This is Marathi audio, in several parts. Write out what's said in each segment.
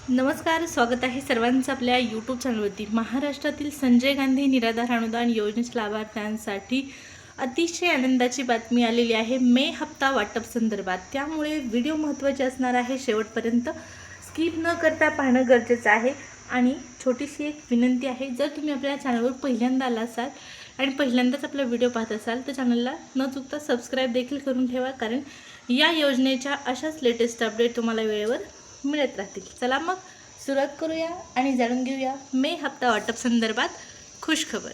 नमस्कार, स्वागत आहे सर्वांचं आपल्या यूट्यूब चॅनलवरती। महाराष्ट्रातील संजय गांधी निराधार अनुदान योजनेच्या लाभार्थ्यांसाठी अतिशय आनंदाची बातमी आलेली आहे मे हप्ता वाटप संदर्भात। त्यामुळे व्हिडिओ महत्त्वाचे असणार आहे, शेवटपर्यंत स्किप न करता पाहणं गरजेचं आहे। आणि छोटीशी एक विनंती आहे, जर तुम्ही आपल्या चॅनलवर पहिल्यांदा आला असाल आणि पहिल्यांदाच आपला व्हिडिओ पाहत असाल तर चॅनलला न चुकता सबस्क्राइब देखील करून ठेवा, कारण या योजनेच्या अशाच लेटेस्ट अपडेट तुम्हाला वेळेवर मिळत राहतील। चला मग सुरुवात करूया आणि जाणून घेऊया मे हप्ता वाटप संदर्भात खुशखबर।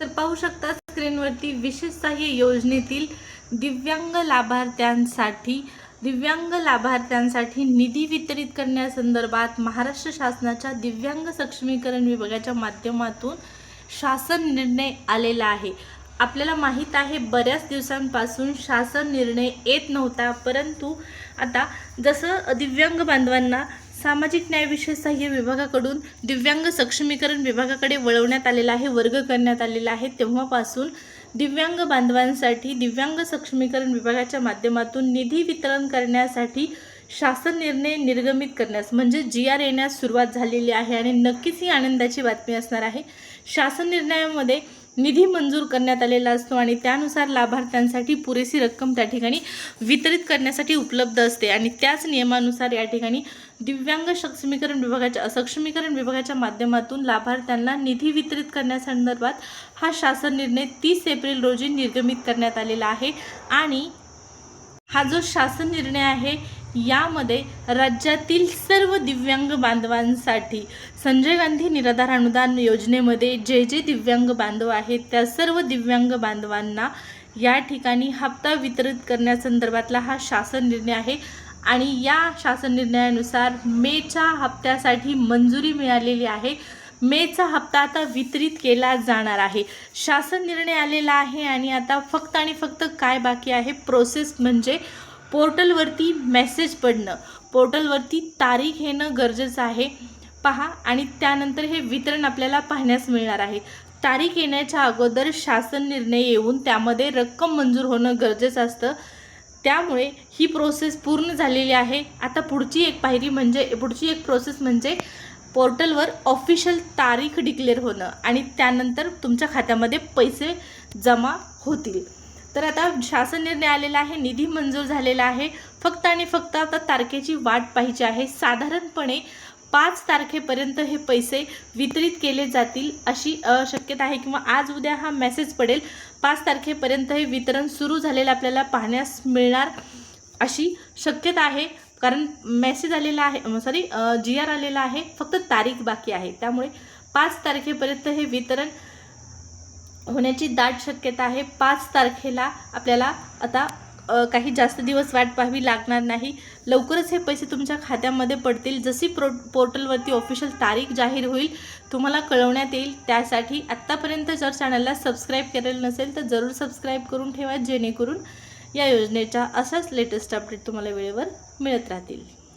तर पाहू शकता स्क्रीनवरती, विशेष सहाय्य योजनेतील दिव्यांग लाभार्थ्यांसाठी निधी वितरित करण्यासंदर्भात महाराष्ट्र शासनाच्या दिव्यांग सक्षमीकरण विभागाच्या माध्यमातून शासन निर्णय आलेला आहे। आपल्याला माहित आहे, बऱ्याच दिवसांपासून शासन निर्णय येत नव्हता, परंतु आता जसं दिव्यांग बांधवांना सामाजिक न्याय विशेष सहाय्य विभागाकडून दिव्यांग सक्षमीकरण विभागाकडे वळवण्यात आलेला आहे, वर्ग करण्यात आलेला आहे, तेव्हापासून दिव्यांग बांधवांसाठी दिव्यांग सक्षमीकरण विभागाच्या माध्यमातून निधी वितरण करण्यासाठी शासन निर्णय निर्गमित करण्यास म्हणजे GR येण्यास सुरुवात झालेली आहे। आणि नक्कीच ही आनंदाची बातमी असणार आहे। शासन निर्णयामध्ये निधी मंजूर करण्यात आलेला असतो आणि त्यानुसार लाभार्थ्यांसाठी पुरेशी रक्कम त्या ठिकाणी वितरित करण्यासाठी उपलब्ध असते। आणि त्याच नियमानुसार या ठिकाणी दिव्यांग सक्षमीकरण विभागाच्या माध्यमातून लाभार्थ्यांना निधी वितरित करण्यासंदर्भात हा शासन निर्णय 30 एप्रिल रोजी निर्गमित करण्यात आलेला आहे। आणि हा जो शासन निर्णय आहे, यामध्ये राज्यातील सर्व दिव्यांग बांधवांसाठी संजय गांधी निराधार अनुदान योजनेमध्ये जे दिव्यांग बांधव आहेत त्या सर्व दिव्यांग बांधवांना या ठिकाणी हप्ता वितरित करण्यासंदर्भातला हा शासन निर्णय आहे। आणि या शासन निर्णयानुसार मेच्या हप्त्यासाठी मंजुरी मिळालेली आहे। मेचा हप्ता आता वितरित केला जाणार आहे। शासन निर्णय आलेला आहे आणि आता फक्त आणि फक्त काय बाकी आहे, प्रोसेस म्हणजे पोर्टलवरती मेसेज पडणं, पोर्टलवरती तारीख येणं गरजेचं आहे पहा। आणि त्यानंतर हे वितरण आपल्याला पाहण्यास मिळणार आहे। तारीख येण्याच्या अगोदर शासन निर्णय येऊन त्यामध्ये रक्कम मंजूर होणं गरजेचं असतं। त्यामुळे ही प्रोसेस पूर्ण झालेली आहे। आता पुढची एक प्रोसेस म्हणजे पोर्टलवर ऑफिशियल तारीख डिक्लेअर होणं आणि त्यानंतर तुमच्या खात्यामध्ये पैसे जमा होतील। तर आता शासन निर्णय आलेला आहे, निधी मंजूर झालेला आहे, फक्त आणि फक्त आता तारखेची वाट पाहायची आहे। साधारणपणे 5 तारखेपर्यंत हे पैसे वितरित केले जातील अशी शक्यता आहे, किंवा आज उद्या हा मेसेज पडेल। 5 तारखेपर्यंत हे वितरण सुरू झालेलं आपल्याला पाहण्यास मिळणार अशी शक्यता आहे, कारण मेसेज आलेला आहे, GR आलेला आहे, फक्त तारीख बाकी आहे। त्यामुळे 5 तारखेपर्यंत हे वितरण होण्याची दाट शक्यता आहे। 5 तारखेला आपल्याला आता काही जास्त दिवस वाट पाहावी लागणार नाही, लवकरच हे पैसे तुमच्या खात्यामध्ये पडतील। जशी पोर्टलवरती ऑफिशियल तारीख जाहीर होईल तुम्हाला कळवण्यात येईल। त्यासाठी आत्तापर्यंत जर चॅनलला सबस्क्राईब केलेलं नसेल तर जरूर सबस्क्राईब करून ठेवा, जेणेकरून या योजनेच्या अशाच लेटेस्ट अपडेट तुम्हाला वेळेवर मिळत राहतील।